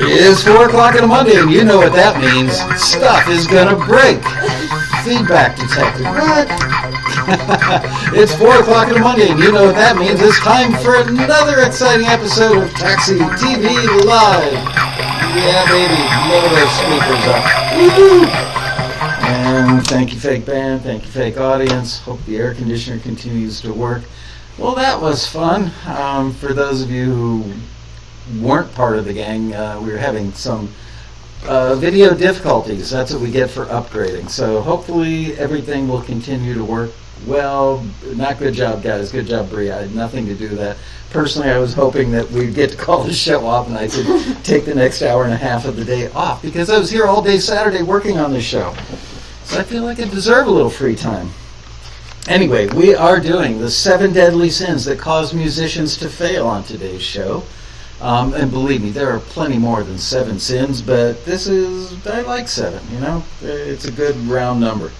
It's 4 o'clock on a Monday, and you know what that means. Stuff is gonna break. Feedback detected. What? It's 4 o'clock on a Monday, and you know what that means. It's time for another exciting episode of Taxi TV Live. Yeah, baby. Load those speakers up. Woo! And thank you, fake band. Thank you, fake audience. Hope the air conditioner continues to work. Well, that was fun. For those of you who weren't part of the gang, we were having some video difficulties. That's what we get for upgrading. So hopefully everything will continue to work well. Not good job, guys. Good job, Bree. I had nothing to do with that. Personally, I was hoping that we'd get to call the show off and I could take the next hour and a half of the day off because I was here all day Saturday working on this show. So I feel like I deserve a little free time. Anyway, we are doing the 7 deadly sins that cause musicians to fail on today's show. And believe me, there are plenty more than 7 sins, but I like 7, you know? It's a good round number.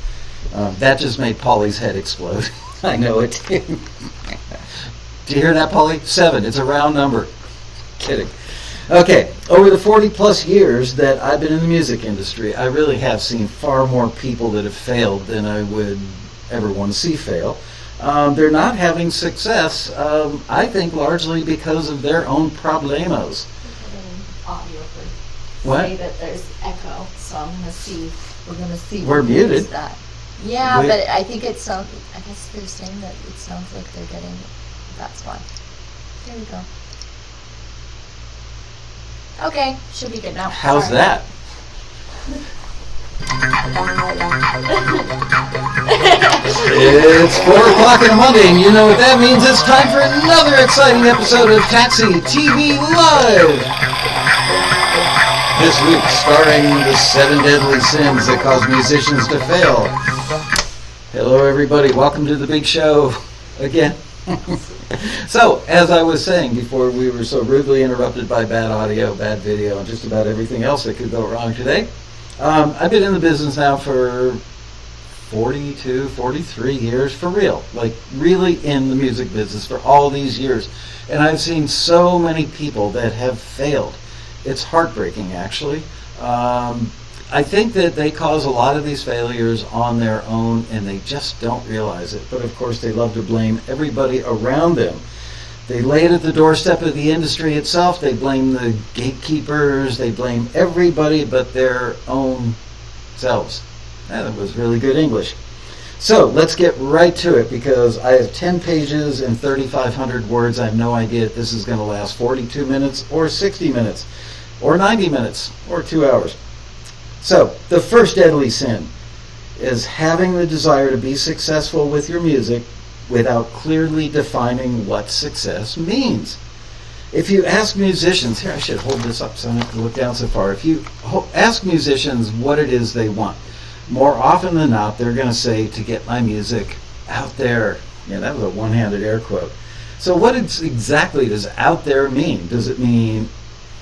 That just made Polly's head explode. I know it did. Do you hear that, Polly? 7, it's a round number. Kidding. Okay, over the 40 plus years that I've been in the music industry, I really have seen far more people that have failed than I would ever want to see fail. They're not having success, I think, largely because of their own problemos. Audio for what? Say that there's echo, so I'm gonna see. We're gonna see. We're muted. That. Yeah, but I think it sounds. I guess they're saying that it sounds like they're getting. That's why. There we go. Okay, should be good now. How's that? It's 4 o'clock on a Monday, and you know what that means. It's time for another exciting episode of Taxi TV Live. This week, starring the 7 deadly sins that cause musicians to fail. Hello, everybody. Welcome to the big show again. So, as I was saying before we were so rudely interrupted by bad audio, bad video, and just about everything else that could go wrong today, I've been in the business now for 42, 43 years, for real. Like, really in the music business for all these years. And I've seen so many people that have failed. It's heartbreaking, actually. I think that they cause a lot of these failures on their own, and they just don't realize it. But, of course, they love to blame everybody around them. They lay it at the doorstep of the industry itself. They blame the gatekeepers. They blame everybody but their own selves. That was really good English. So let's get right to it because I have 10 pages and 3,500 words. I have no idea if this is going to last 42 minutes or 60 minutes or 90 minutes or 2 hours. So the first deadly sin is having the desire to be successful with your music without clearly defining what success means. If you ask musicians, here I should hold this up so I don't have to look down so far. If you ask musicians what it is they want, more often than not, they're going to say, to get my music out there. Yeah, that was a one-handed air quote. So what exactly does out there mean? Does it mean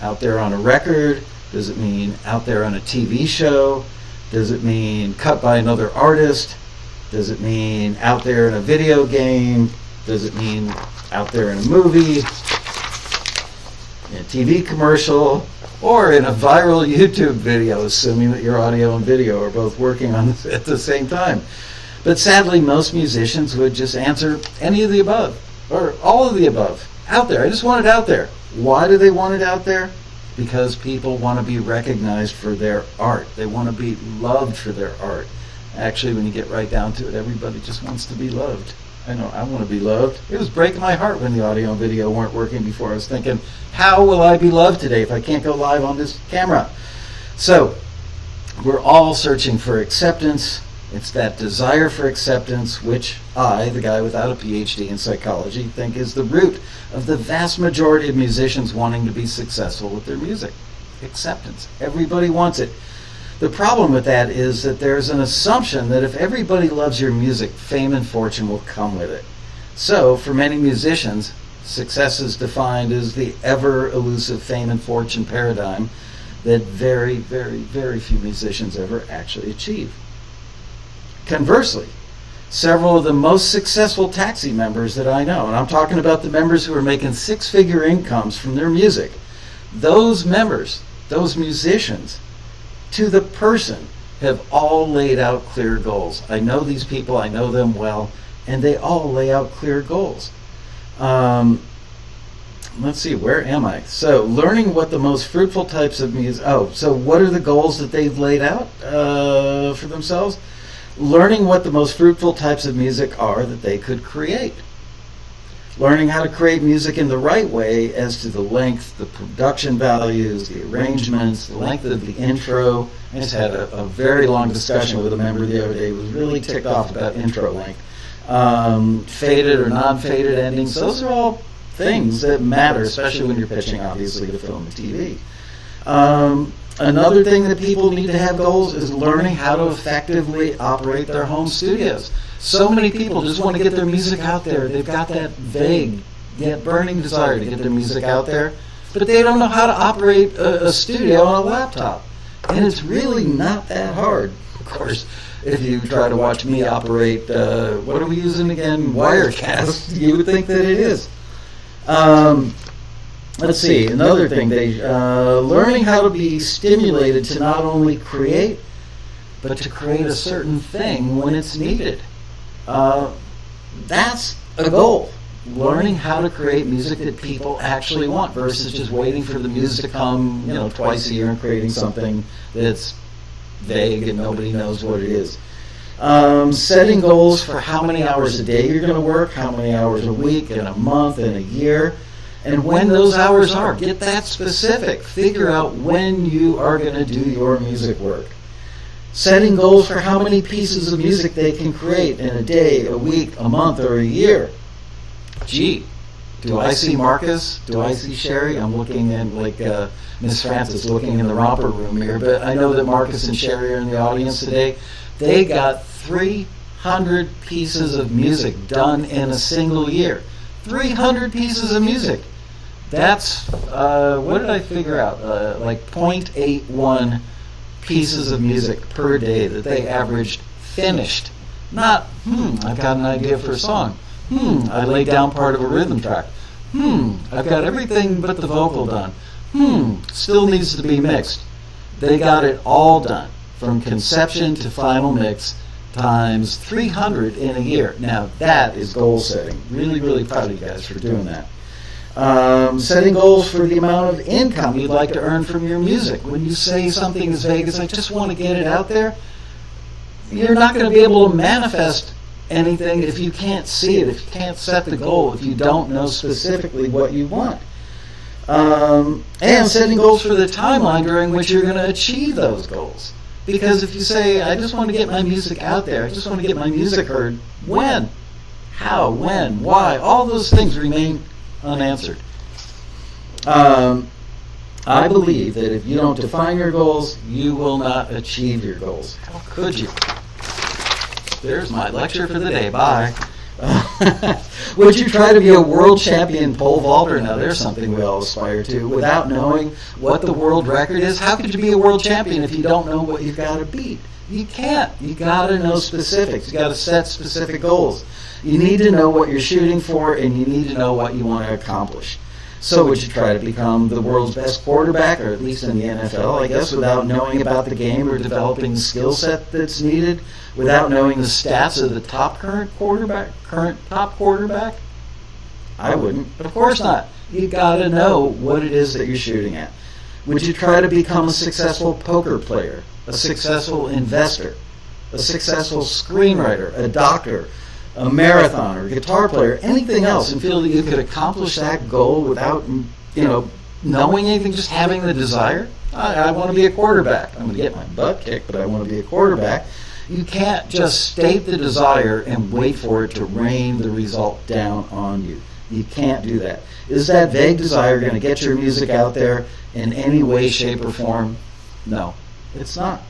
out there on a record? Does it mean out there on a TV show? Does it mean cut by another artist? Does it mean out there in a video game? Does it mean out there in a movie, in a TV commercial, or in a viral YouTube video, assuming that your audio and video are both working on this at the same time? But sadly, most musicians would just answer any of the above, or all of the above. Out there. I just want it out there. Why do they want it out there? Because people want to be recognized for their art. They want to be loved for their art. Actually, when you get right down to it, everybody just wants to be loved. I know, I want to be loved. It was breaking my heart when the audio and video weren't working before. I was thinking, how will I be loved today if I can't go live on this camera? So, we're all searching for acceptance. It's that desire for acceptance, which I, the guy without a PhD in psychology, think is the root of the vast majority of musicians wanting to be successful with their music. Acceptance. Everybody wants it. The problem with that is that there's an assumption that if everybody loves your music, fame and fortune will come with it. So, for many musicians, success is defined as the ever-elusive fame and fortune paradigm that very, very, very few musicians ever actually achieve. Conversely, several of the most successful taxi members that I know, and I'm talking about the members who are making six-figure incomes from their music, those members, those musicians, to the person, have all laid out clear goals. I know these people, I know them well, and they all lay out clear goals. Let's see, where am I? So, learning what the most fruitful types of music... so what are the goals that they've laid out for themselves? Learning what the most fruitful types of music are that they could create. Learning how to create music in the right way as to the length, the production values, the arrangements, the length of the intro. I just had a very long discussion with a member the other day who was really ticked off about intro length. Faded or non-faded endings, those are all things that matter, especially when you're pitching, obviously, to film and TV. Another thing that people need to have goals is learning how to effectively operate their home studios. So many people just want to get their music out there. They've got that vague yet burning desire to get their music out there, but they don't know how to operate a studio on a laptop. And it's really not that hard. Of course, if you try to watch me operate, what are we using again? Wirecast. You would think that it is. Let's see, another thing, learning how to be stimulated to not only create, but to create a certain thing when it's needed. That's a goal. Learning how to create music that people actually want versus just waiting for the music to come, twice a year and creating something that's vague and nobody knows what it is. Setting goals for how many hours a day you're going to work, how many hours a week, in a month, in a year. And when those hours are, get that specific. Figure out when you are going to do your music work. Setting goals for how many pieces of music they can create in a day, a week, a month, or a year. Gee, do I see Marcus? Do I see Sherry? I'm looking in Miss Francis looking in the romper room here, but I know that Marcus and Sherry are in the audience today. They got 300 pieces of music done in a single year. 300 pieces of music. That's, what did I figure out? 0.81 pieces of music per day that they averaged finished. Not, I've got an idea for a song. I laid down part of a rhythm track. I've got everything but the vocal done. Still needs to be mixed. They got it all done, from conception to final mix, times 300 in a year. Now that is goal setting. Really, really proud of you guys for doing that. Setting goals for the amount of income you'd like to earn from your music. When you say something as vague as, I just want to get it out there, you're not going to be able to manifest anything if you can't see it, if you can't set the goal, if you don't know specifically what you want. And setting goals for the timeline during which you're going to achieve those goals. Because if you say, I just want to get my music out there, I just want to get my music heard, when? How? When? Why? All those things remain unanswered. I believe that if you don't define your goals, you will not achieve your goals. How could you? There's my lecture for the day. Bye. Would you try to be a world champion pole vaulter? Now, there's something we all aspire to. Without knowing what the world record is, how could you be a world champion if you don't know what you've got to beat? You can't. You got to know specifics. You got to set specific goals. You need to know what you're shooting for, and you need to know what you want to accomplish. So would you try to become the world's best quarterback, or at least in the NFL, I guess, without knowing about the game or developing the skill set that's needed, without knowing the stats of the current top quarterback? I wouldn't. Of course not. You got to know what it is that you're shooting at. Would you try to become a successful poker player, a successful investor, a successful screenwriter, a doctor, a marathoner, a guitar player, anything else, and feel that you could accomplish that goal without, knowing anything, just having the desire? I want to be a quarterback. I'm going to get my butt kicked, but I want to be a quarterback. You can't just state the desire and wait for it to rain the result down on you. You can't do that. Is that vague desire going to get your music out there in any way, shape, or form? No, it's not.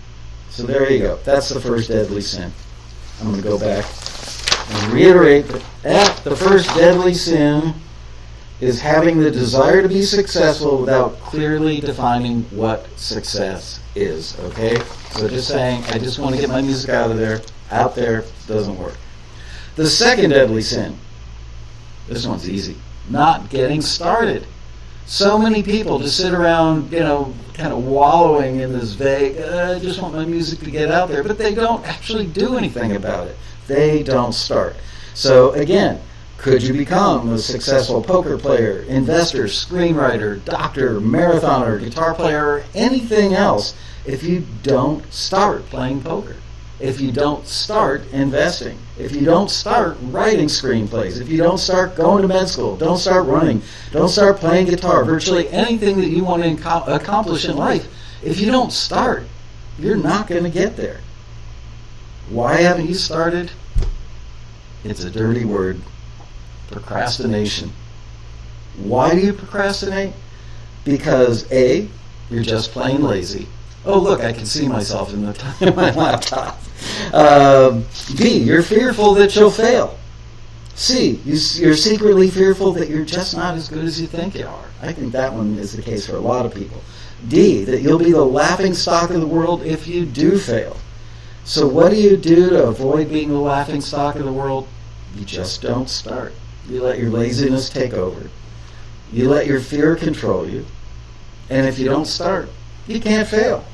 So there you go. That's the first deadly sin. I'm going to go back and reiterate that the first deadly sin is having the desire to be successful without clearly defining what success is, okay? So just saying, I just want to get my music out there, doesn't work. The second deadly sin, this one's easy, not getting started. So many people just sit around, kind of wallowing in this vague, I just want my music to get out there, but they don't actually do anything about it. They don't start. So again, could you become a successful poker player, investor, screenwriter, doctor, marathoner, guitar player, or anything else if you don't start playing poker? If you don't start investing? If you don't start writing screenplays? If you don't start going to med school? Don't start running? Don't start playing guitar? Virtually anything that you want to accomplish in life, if you don't start, you're not going to get there. Why haven't you started? It's a dirty word. Procrastination. Why do you procrastinate? Because A, you're just plain lazy. Oh, look, I can see myself in my laptop. B, you're fearful that you'll fail. C, you're secretly fearful that you're just not as good as you think you are. I think that one is the case for a lot of people. D, that you'll be the laughing stock of the world if you do fail. So what do you do to avoid being the laughing stock of the world? You just don't start. You let your laziness take over. You let your fear control you. And if you don't start, you can't fail.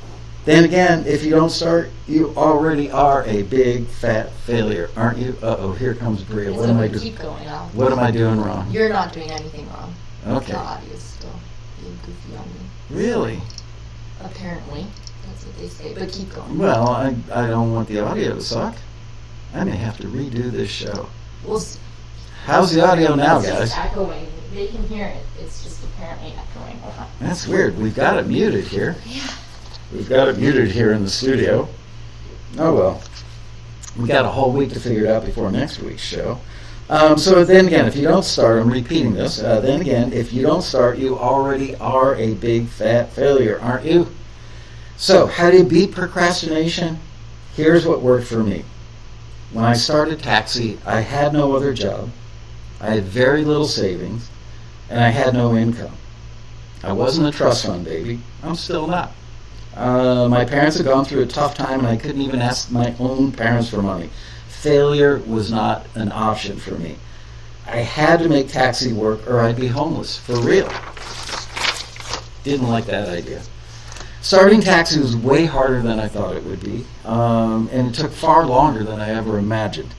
Then again, if you don't start, you already are a big fat failure, aren't you? Uh-oh, here comes Bria. What am I doing? Keep going on. What am I doing wrong? You're not doing anything wrong. Okay. The audio's still being goofy on me. Really? Apparently. That's what they say. But keep going. Well, I don't want the audio to suck. I may have to redo this show. We'll see. How's the audio now, It's guys? just echoing. They can hear it. It's just apparently echoing. That's weird. We've got it muted here. Yeah. We've got it muted here in the studio. Oh well. We've got a whole week to figure it out before next week's show. So then again, if you don't start, I'm repeating this, then again, if you don't start, you already are a big fat failure, aren't you? So how do you beat procrastination? Here's what worked for me. When I started Taxi, I had no other job. I had very little savings, and I had no income. I wasn't a trust fund baby. I'm still not. My parents had gone through a tough time, and I couldn't even ask my own parents for money. Failure was not an option for me. I had to make Taxi work, or I'd be homeless, for real. Didn't like that idea. Starting Taxi was way harder than I thought it would be, and it took far longer than I ever imagined.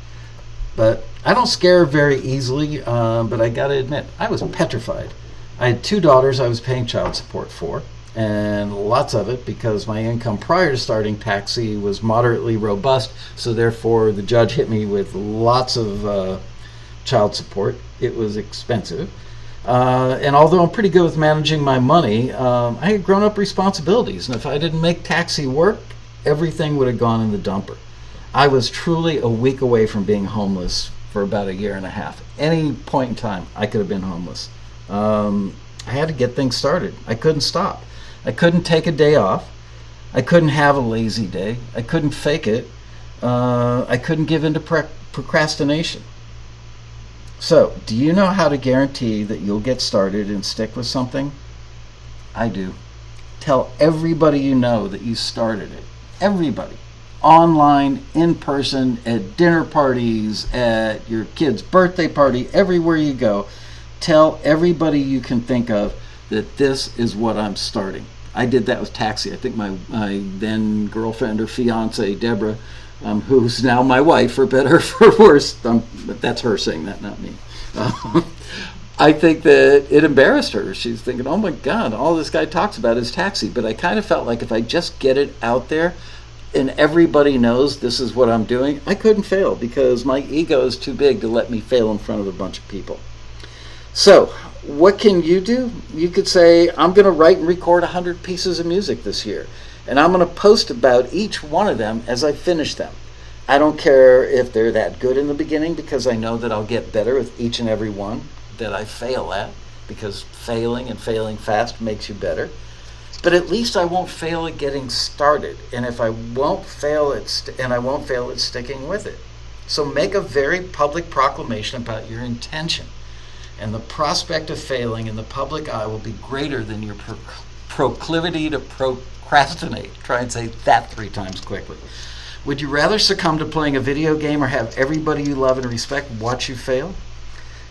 But I don't scare very easily, but I gotta admit, I was petrified. I had 2 daughters I was paying child support for, and lots of it because my income prior to starting Taxi was moderately robust, so therefore the judge hit me with lots of child support. It was expensive. And although I'm pretty good with managing my money, I had grown up responsibilities, and if I didn't make Taxi work, everything would have gone in the dumper. I was truly a week away from being homeless for about a year and a half. Any point in time, I could have been homeless. I had to get things started. I couldn't stop. I couldn't take a day off. I couldn't have a lazy day. I couldn't fake it. I couldn't give in to procrastination. So, do you know how to guarantee that you'll get started and stick with something? I do. Tell everybody you know that you started it. Everybody. Online, in person, at dinner parties, at your kid's birthday party, everywhere you go. Tell everybody you can think of that this is what I'm starting. I did that with Taxi. I think my then girlfriend or fiance, Deborah, who's now my wife, for better or for worse, but that's her saying that, not me. I think that it embarrassed her. She's thinking, oh my God, all this guy talks about is Taxi. But I kind of felt like if I just get it out there and everybody knows this is what I'm doing, I couldn't fail because my ego is too big to let me fail in front of a bunch of people. So, what can you do? You could say, I'm going to write and record 100 pieces of music this year, and I'm going to post about each one of them as I finish them. I don't care if they're that good in the beginning because I know that I'll get better with each and every one that I fail at, because failing and failing fast makes you better. But at least I won't fail at getting started, and if I won't fail at sticking with it. So make a very public proclamation about your intention. And the prospect of failing in the public eye will be greater than your proclivity to procrastinate. Try and say that 3 times quickly. Would you rather succumb to playing a video game or have everybody you love and respect watch you fail?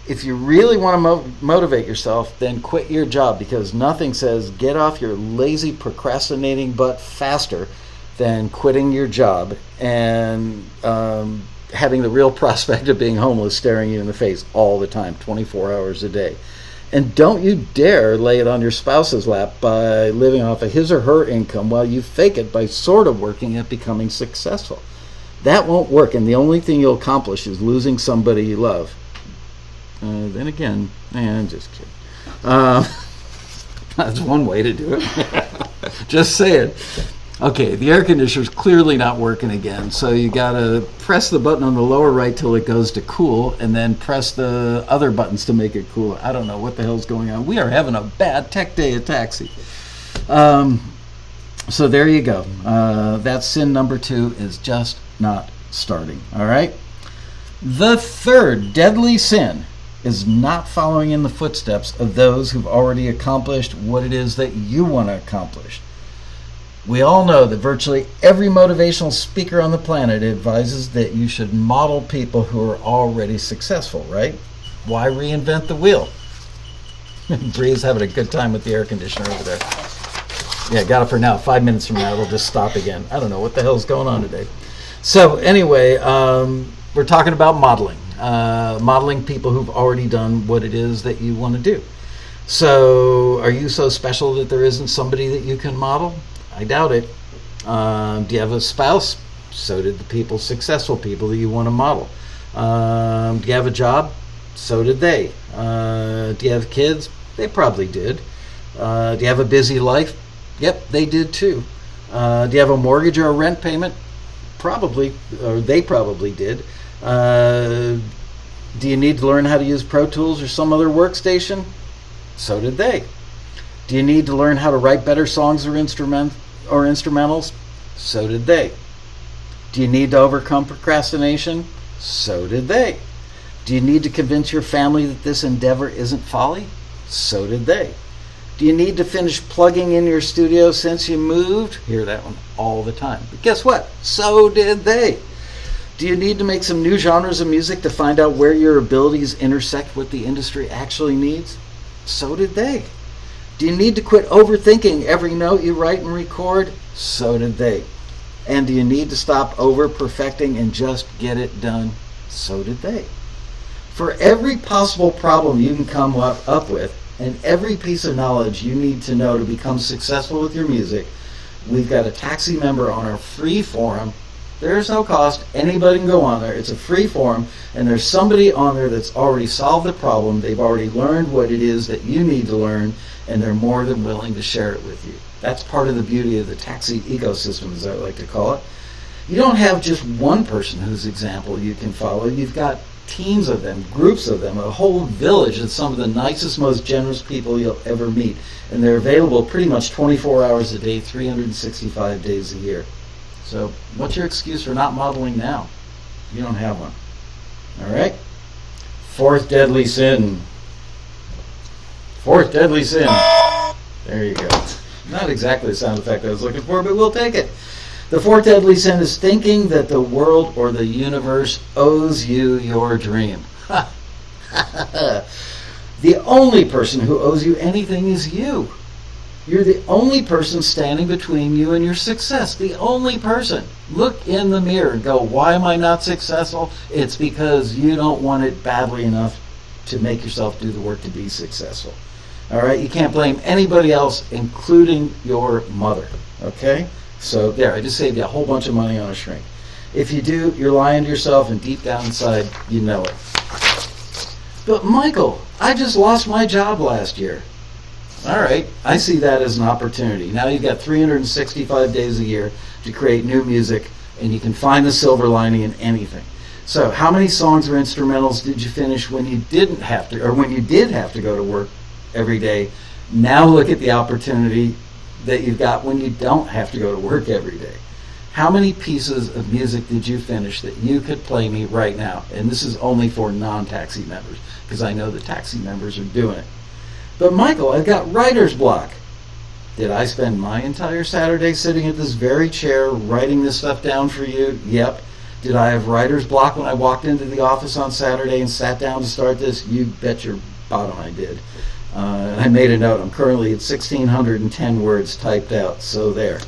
If you really want to motivate yourself, then quit your job, because nothing says get off your lazy procrastinating butt faster than quitting your job and having the real prospect of being homeless staring you in the face all the time, 24 hours a day. And don't you dare lay it on your spouse's lap by living off of his or her income while you fake it by sort of working at becoming successful. That won't work, and the only thing you'll accomplish is losing somebody you love. Then again, I'm just kidding. That's one way to do it. Just saying. Okay, the air conditioner's clearly not working again, so you gotta press the button on the lower right till it goes to cool, and then press the other buttons to make it cool. I don't know what the hell's going on. We are having a bad tech day at Taxi. So there you go. That's sin number 2, is just not starting. All right? The third deadly sin is not following in the footsteps of those who've already accomplished what it is that you want to accomplish. We all know that virtually every motivational speaker on the planet advises that you should model people who are already successful, right? Why reinvent the wheel? Bree's having a good time with the air conditioner over there. Yeah, got it for now. 5 minutes from now, it'll just stop again. I don't know what the hell's going on today. So anyway, we're talking about modeling. Modeling people who've already done what it is that you want to do. So are you so special that there isn't somebody that you can model? I doubt it. Do you have a spouse? So did the successful people that you want to model. Do you have a job? So did they. Do you have kids? They probably did. Do you have a busy life? Yep, they did too. Do you have a mortgage or a rent payment? Probably, or they probably did. Do you need to learn how to use Pro Tools or some other workstation? So did they. Do you need to learn how to write better songs or instrumentals? So did they. Do you need to overcome procrastination? So did they. Do you need to convince your family that this endeavor isn't folly? So did they. Do you need to finish plugging in your studio since you moved? Hear that one all the time. But guess what? So did they. Do you need to make some new genres of music to find out where your abilities intersect what the industry actually needs? So did they. Do you need to quit overthinking every note you write and record? So did they. And do you need to stop over-perfecting and just get it done? So did they. For every possible problem you can come up with, and every piece of knowledge you need to know to become successful with your music, we've got a Taxi member on our free forum. There's no cost. Anybody can go on there. It's a free forum, and there's somebody on there that's already solved the problem. They've already learned what it is that you need to learn, and they're more than willing to share it with you. That's part of the beauty of the Taxi ecosystem, as I like to call it. You don't have just one person whose example you can follow. You've got teams of them, groups of them, a whole village of some of the nicest, most generous people you'll ever meet. And they're available pretty much 24 hours a day, 365 days a year. So what's your excuse for not modeling now? You don't have one. All right? Fourth deadly sin. Fourth deadly sin. There you go. Not exactly the sound effect I was looking for, but we'll take it. The fourth deadly sin is thinking that the world or the universe owes you your dream. The only person who owes you anything is you. You're the only person standing between you and your success. The only person. Look in the mirror and go, why am I not successful? It's because you don't want it badly enough to make yourself do the work to be successful. All right? You can't blame anybody else, including your mother. Okay? So there, I just saved you a whole bunch of money on a shrink. If you do, you're lying to yourself, and deep down inside, you know it. But Michael, I just lost my job last year. All right, I see that as an opportunity. Now you've got 365 days a year to create new music, and you can find the silver lining in anything. So how many songs or instrumentals did you finish when you didn't have to, or when you did have to go to work every day? Now look at the opportunity that you've got when you don't have to go to work every day. How many pieces of music did you finish that you could play me right now? And this is only for non-Taxi members, because I know the Taxi members are doing it. But Michael, I've got writer's block. Did I spend my entire Saturday sitting at this very chair writing this stuff down for you? Yep. Did I have writer's block when I walked into the office on Saturday and sat down to start this? You bet your bottom I did. I made a note. I'm currently at 1,610 words typed out, so there.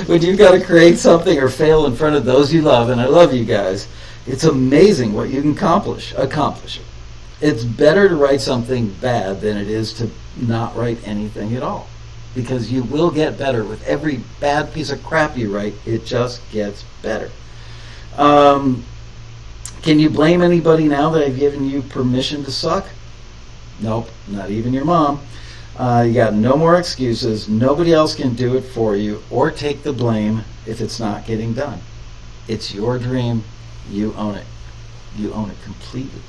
When you've got to create something or fail in front of those you love, and I love you guys, it's amazing what you can accomplish. It's better to write something bad than it is to not write anything at all, because you will get better with every bad piece of crap you write. It just gets better. Can you blame anybody now that I've given you permission to suck? Nope, not even your mom. You got no more excuses. Nobody else can do it for you or take the blame if it's not getting done. It's your dream. You own it. You own it completely.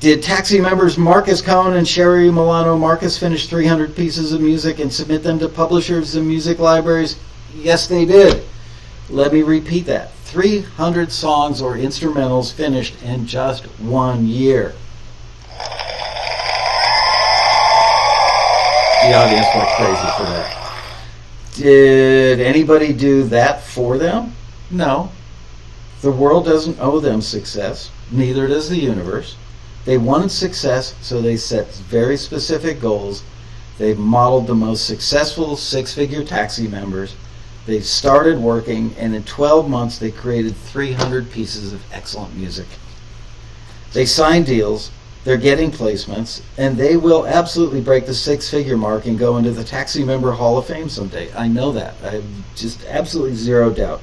Did Taxi members Marcus Cohn and Sherry Milano Marcus finish 300 pieces of music and submit them to publishers and music libraries? Yes, they did. Let me repeat that. 300 songs or instrumentals finished in just 1 year. The audience went crazy for that. Did anybody do that for them? No. The world doesn't owe them success. Neither does the universe. They wanted success, so they set very specific goals. They've modeled the most successful six-figure Taxi members. They started working, and in 12 months, they created 300 pieces of excellent music. They signed deals. They're getting placements, and they will absolutely break the six-figure mark and go into the Taxi Member Hall of Fame someday. I know that. I have just absolutely zero doubt.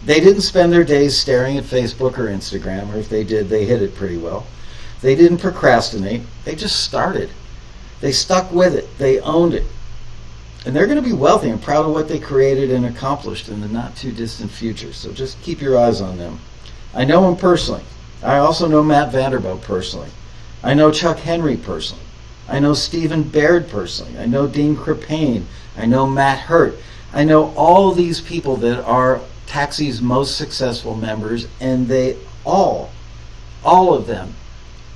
They didn't spend their days staring at Facebook or Instagram, or if they did, they hid it pretty well. They didn't procrastinate. They just started. They stuck with it. They owned it. And they're going to be wealthy and proud of what they created and accomplished in the not-too-distant future, so just keep your eyes on them. I know him personally. I also know Matt Vanderbilt personally. I know Chuck Henry personally. I know Stephen Baird personally. I know Dean Kripane. I know Matt Hurt. I know all these people that are Taxi's most successful members, and they all of them,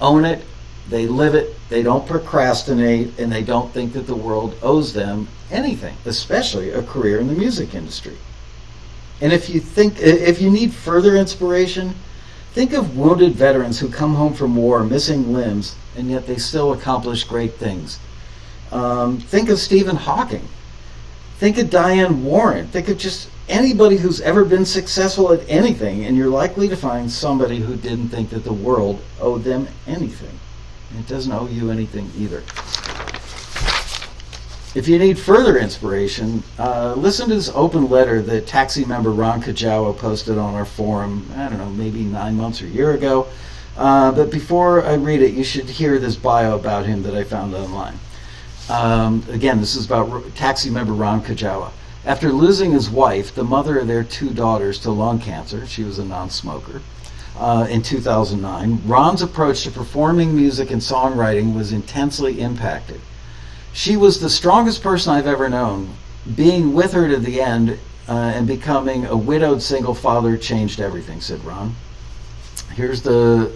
own it. They live it. They don't procrastinate, and they don't think that the world owes them anything, especially a career in the music industry. And if you need further inspiration, think of wounded veterans who come home from war missing limbs, and yet they still accomplish great things. Think of Stephen Hawking. Think of Diane Warren. Think of just anybody who's ever been successful at anything, and you're likely to find somebody who didn't think that the world owed them anything. And it doesn't owe you anything either. If you need further inspiration, listen to this open letter that Taxi member Ron Kajawa posted on our forum, I don't know, maybe 9 months or a year ago. But before I read it, you should hear this bio about him that I found online. Again, this is about Taxi member Ron Kajawa. After losing his wife, the mother of their 2 daughters, to lung cancer, she was a non-smoker, in 2009, Ron's approach to performing music and songwriting was intensely impacted. She was the strongest person I've ever known. Being with her to the end and becoming a widowed single father changed everything, said Ron. Here's the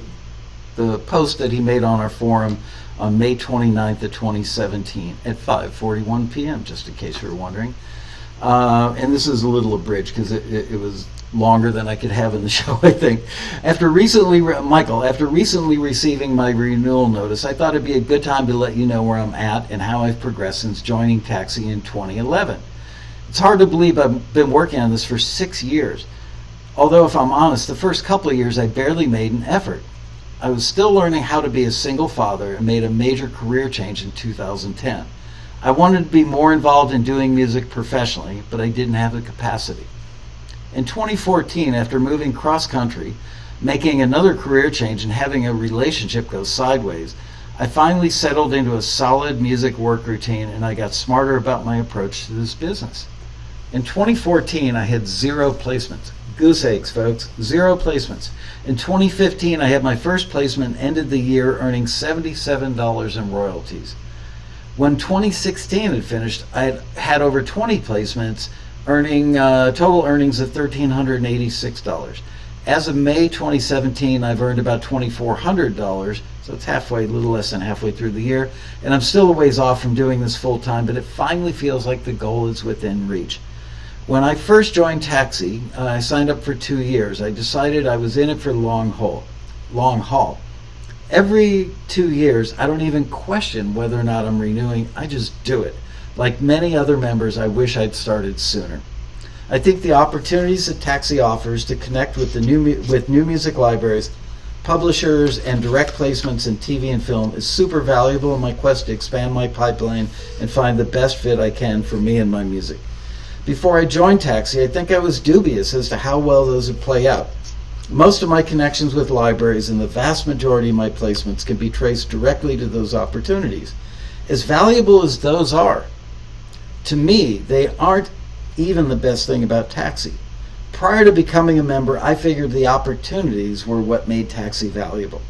post that he made on our forum on May 29th of 2017 at 5:41 p.m., just in case you were wondering. And this is a little abridged because it was longer than I could have in the show, I think. After recently receiving my renewal notice, I thought it'd be a good time to let you know where I'm at and how I've progressed since joining Taxi in 2011. It's hard to believe I've been working on this for 6 years. Although, if I'm honest, the first couple of years I barely made an effort. I was still learning how to be a single father and made a major career change in 2010. I wanted to be more involved in doing music professionally, but I didn't have the capacity. In 2014, after moving cross-country, making another career change, and having a relationship go sideways, I finally settled into a solid music work routine, and I got smarter about my approach to this business. In 2014, I had 0 placements. Goose eggs, folks. 0 placements. In 2015, I had my first placement and ended the year earning $77 in royalties. When 2016 had finished, I had over 20 placements, earning total earnings of $1,386. As of May 2017, I've earned about $2,400, so it's halfway, a little less than halfway through the year, and I'm still a ways off from doing this full time, but it finally feels like the goal is within reach. When I first joined Taxi, I signed up for 2 years. I decided I was in it for the long haul. Every 2 years, I don't even question whether or not I'm renewing. I just do it. Like many other members, I wish I'd started sooner. I think the opportunities that Taxi offers to connect with new music libraries, publishers, and direct placements in TV and film is super valuable in my quest to expand my pipeline and find the best fit I can for me and my music. Before I joined Taxi, I think I was dubious as to how well those would play out. Most of my connections with libraries and the vast majority of my placements can be traced directly to those opportunities. As valuable as those are, to me, they aren't even the best thing about Taxi. Prior to becoming a member, I figured the opportunities were what made Taxi valuable.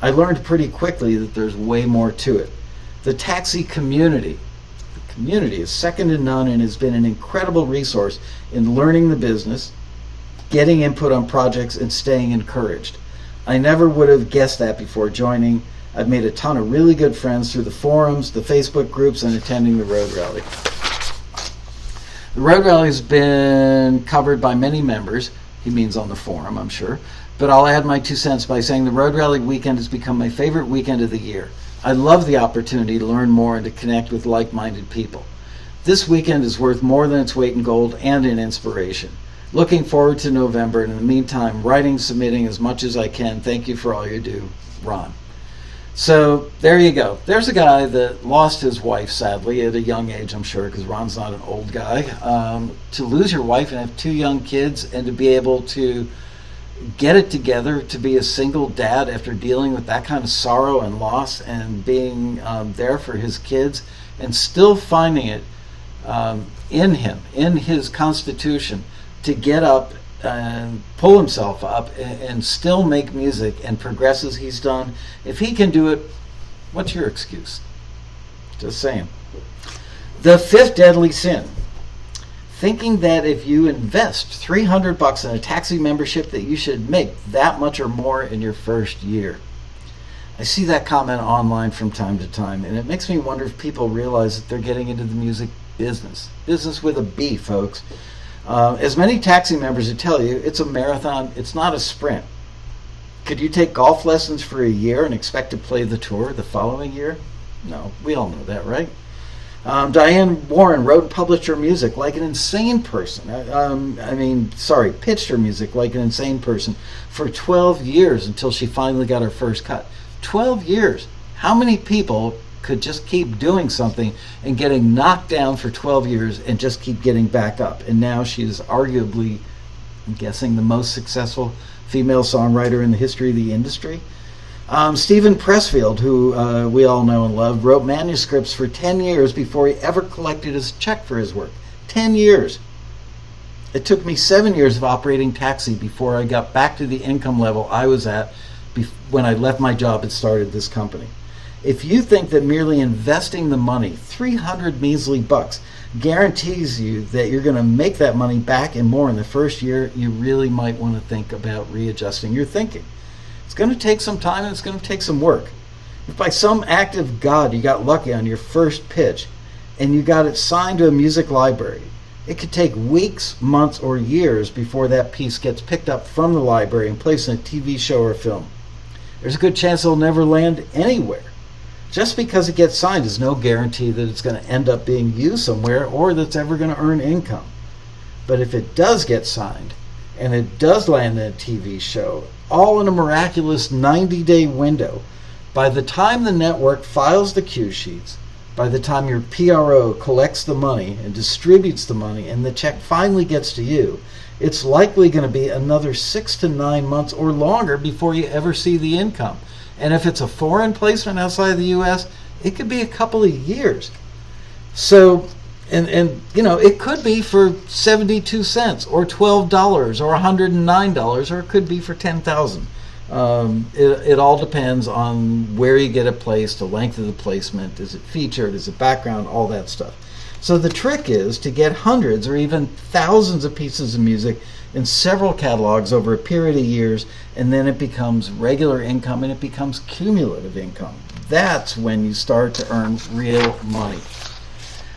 I learned pretty quickly that there's way more to it. The Taxi community is second to none and has been an incredible resource in learning the business, getting input on projects, and staying encouraged. I never would have guessed that before joining. I've made a ton of really good friends through the forums, the Facebook groups, and attending the Road Rally. The Road Rally has been covered by many members. He means on the forum, I'm sure. But I'll add my 2 cents by saying the Road Rally weekend has become my favorite weekend of the year. I love the opportunity to learn more and to connect with like-minded people. This weekend is worth more than its weight in gold and in inspiration. Looking forward to November, and in the meantime, writing, submitting as much as I can. Thank you for all you do, Ron. So there you go. There's a guy that lost his wife, sadly, at a young age, I'm sure, because Ron's not an old guy. To lose your wife and have 2 young kids and to be able to get it together to be a single dad after dealing with that kind of sorrow and loss and being there for his kids and still finding it in him, in his constitution, to get up and pull himself up and still make music and progress as he's done. If he can do it, what's your excuse? Just saying. The 5th deadly sin. Thinking that if you invest $300 in a Taxi membership that you should make that much or more in your first year. I see that comment online from time to time, and it makes me wonder if people realize that they're getting into the music business. Business with a B, folks. As many Taxi members will tell you, it's a marathon, it's not a sprint. Could you take golf lessons for a year and expect to play the tour the following year? No, we all know that, right? Diane Warren wrote and published her music like an insane person. Pitched her music like an insane person for 12 years until she finally got her first cut. 12 years. How many people could just keep doing something and getting knocked down for 12 years and just keep getting back up? And now she is arguably, I'm guessing, the most successful female songwriter in the history of the industry. Stephen Pressfield, who we all know and love, wrote manuscripts for 10 years before he ever collected his check for his work. 10 years. It took me 7 years of operating Taxi before I got back to the income level I was at when I left my job and started this company. If you think that merely investing the money, 300 measly bucks, guarantees you that you're going to make that money back and more in the first year, you really might want to think about readjusting your thinking. It's going to take some time and it's going to take some work. If by some act of God you got lucky on your first pitch and you got it signed to a music library, it could take weeks, months, or years before that piece gets picked up from the library and placed in a TV show or film. There's a good chance it'll never land anywhere. Just because it gets signed is no guarantee that it's going to end up being used somewhere or that it's ever going to earn income. But if it does get signed and it does land in a TV show, all in a miraculous 90-day window, by the time the network files the cue sheets, by the time your PRO collects the money and distributes the money and the check finally gets to you, it's likely going to be another 6 to 9 months or longer before you ever see the income. And if it's a foreign placement outside of the U.S., it could be a couple of years. So, and it could be for 72 cents or $12 or $109, or it could be for $10,000. It all depends on where you get it placed, the length of the placement, is it featured, is it background, all that stuff. So the trick is to get hundreds or even thousands of pieces of music in several catalogs over a period of years, and then it becomes regular income and it becomes cumulative income. That's when you start to earn real money.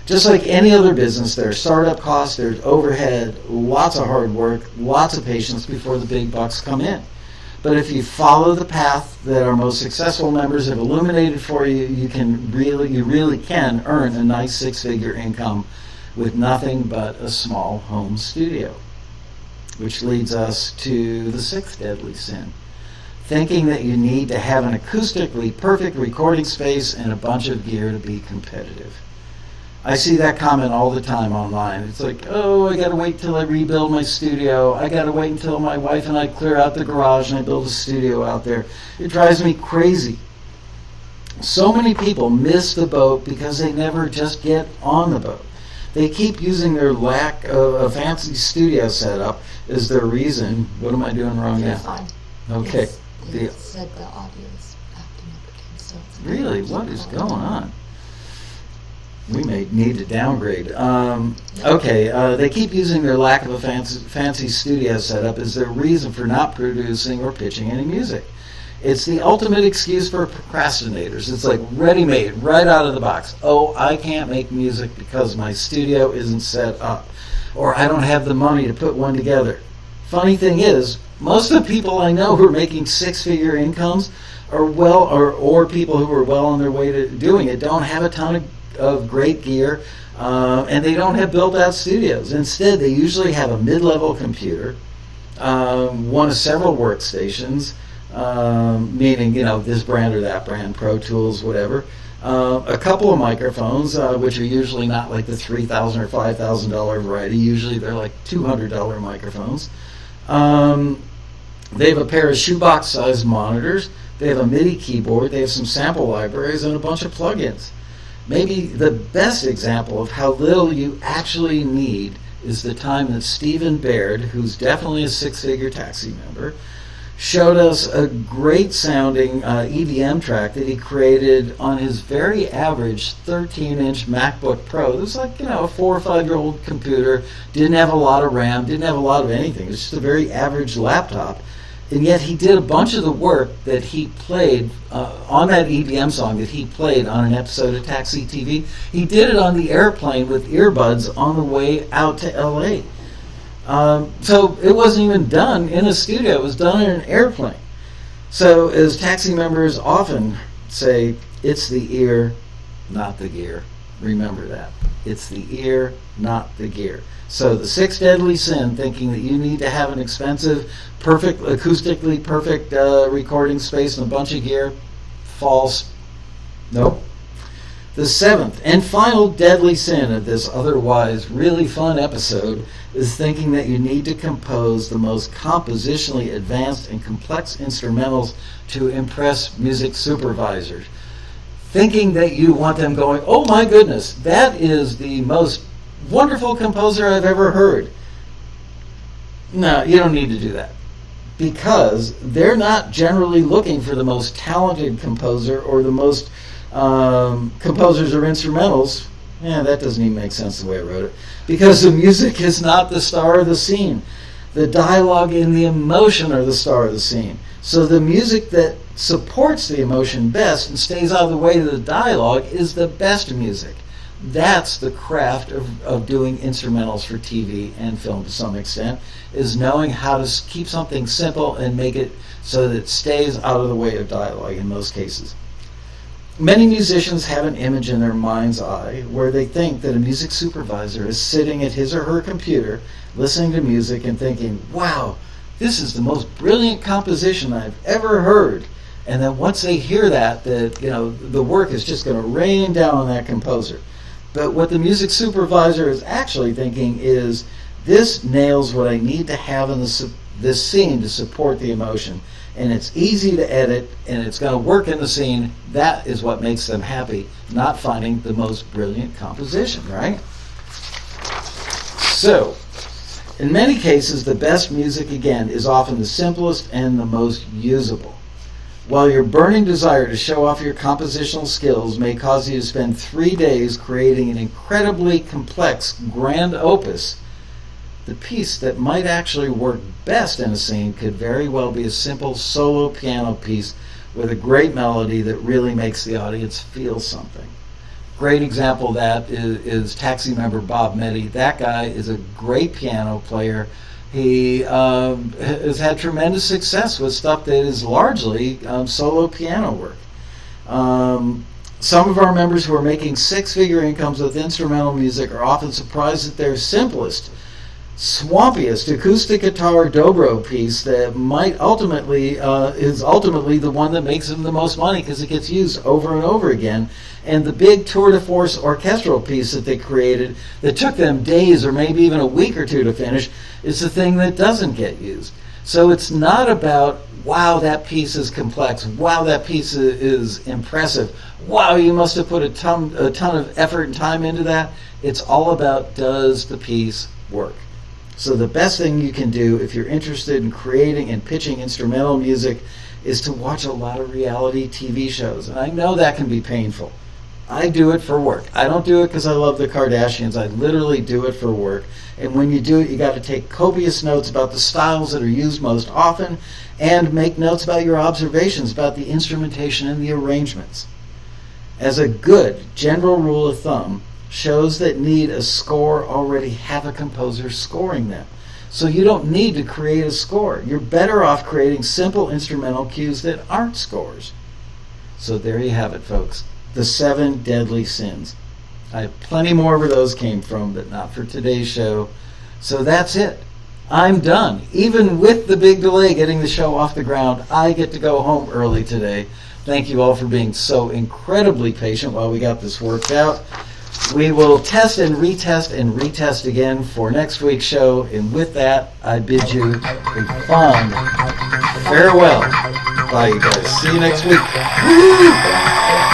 Just like any other business, there's startup costs, there's overhead, lots of hard work, lots of patience before the big bucks come in. But if you follow the path that our most successful members have illuminated for you, you really can earn a nice six-figure income with nothing but a small home studio. Which leads us to the sixth deadly sin: thinking that you need to have an acoustically perfect recording space and a bunch of gear to be competitive. I see that comment all the time online. It's like, oh, I gotta wait till I rebuild my studio. I gotta wait until my wife and I clear out the garage and I build a studio out there. It drives me crazy. So many people miss the boat because they never just get on the boat. They keep using their lack of a fancy studio setup as their reason. What am I doing wrong now? Fine. Okay. It said the audio is acting up again, so it's Really? What is going on? We may need to downgrade. They keep using their lack of a fancy studio setup as their reason for not producing or pitching any music. It's the ultimate excuse for procrastinators. It's like ready-made, right out of the box. Oh, I can't make music because my studio isn't set up, or I don't have the money to put one together. Funny thing is, most of the people I know who are making six-figure incomes or people who are well on their way to doing it don't have a ton of great gear, and they don't have built-out studios. Instead, they usually have a mid-level computer, one of several workstations, meaning, this brand or that brand, Pro Tools, whatever. A couple of microphones, which are usually not like the $3,000 or $5,000 variety. Usually they're like $200 microphones. They have a pair of shoebox-sized monitors. They have a MIDI keyboard. They have some sample libraries and a bunch of plugins. Maybe the best example of how little you actually need is the time that Stephen Baird, who's definitely a six-figure taxi member, showed us a great sounding EDM track that he created on his very average 13-inch MacBook Pro. It was like, a 4 or 5-year-old computer, didn't have a lot of RAM, didn't have a lot of anything. It was just a very average laptop. And yet he did a bunch of the work that he played on that EDM song that he played on an episode of Taxi TV. He did it on the airplane with earbuds on the way out to LA. So it wasn't even done in a studio. It was done in an airplane. So as taxi members often say, it's the ear, not the gear. Remember that. It's the ear, not the gear. So the sixth deadly sin, thinking that you need to have an expensive, acoustically perfect recording space and a bunch of gear, false. Nope. The seventh and final deadly sin of this otherwise really fun episode is thinking that you need to compose the most compositionally advanced and complex instrumentals to impress music supervisors. Thinking that you want them going, oh my goodness, that is the most wonderful composer I've ever heard. No, you don't need to do that. Because they're not generally looking for the most talented composer or the most composers or instrumentals. That doesn't even make sense the way I wrote it. Because the music is not the star of the scene. The dialogue and the emotion are the star of the scene. So the music that supports the emotion best and stays out of the way of the dialogue is the best music. That's the craft of doing instrumentals for TV and film to some extent, is knowing how to keep something simple and make it so that it stays out of the way of dialogue in most cases. Many musicians have an image in their mind's eye where they think that a music supervisor is sitting at his or her computer listening to music and thinking, wow, this is the most brilliant composition I've ever heard. And then once they hear that, the work is just going to rain down on that composer. But what the music supervisor is actually thinking is, this nails what I need to have in this scene to support the emotion. And it's easy to edit, and it's going to work in the scene. That is what makes them happy, not finding the most brilliant composition, right? So, In many cases, the best music, again, is often the simplest and the most usable. While your burning desire to show off your compositional skills may cause you to spend 3 days creating an incredibly complex grand opus, the piece that might actually work best in a scene could very well be a simple solo piano piece with a great melody that really makes the audience feel something. Great example of that is Taxi member Bob Meddy. That guy is a great piano player. He has had tremendous success with stuff that is largely solo piano work. Some of our members who are making six-figure incomes with instrumental music are often surprised at their simplest, swampiest acoustic guitar dobro piece that might ultimately is ultimately the one that makes them the most money because it gets used over and over again. And the big tour de force orchestral piece that they created that took them days or maybe even a week or two to finish is the thing that doesn't get used. So it's not about, wow, that piece is complex, wow, that piece is impressive, wow, you must have put a ton of effort and time into that. It's all about, does the piece work? So the best thing you can do if you're interested in creating and pitching instrumental music is to watch a lot of reality TV shows. And I know that can be painful. I do it for work. I don't do it because I love the Kardashians. I literally do it for work. And when you do it, you got to take copious notes about the styles that are used most often and make notes about your observations about the instrumentation and the arrangements. As a good general rule of thumb, shows that need a score already have a composer scoring them. So you don't need to create a score. You're better off creating simple instrumental cues that aren't scores. So there you have it, folks. The 7 deadly sins. I have plenty more where those came from, but not for today's show. So that's it. I'm done. Even with the big delay getting the show off the ground, I get to go home early today. Thank you all for being so incredibly patient while we got this worked out. We will test and retest again for next week's show. And with that, I bid you a fond farewell. Bye, you guys. See you next week. Woo!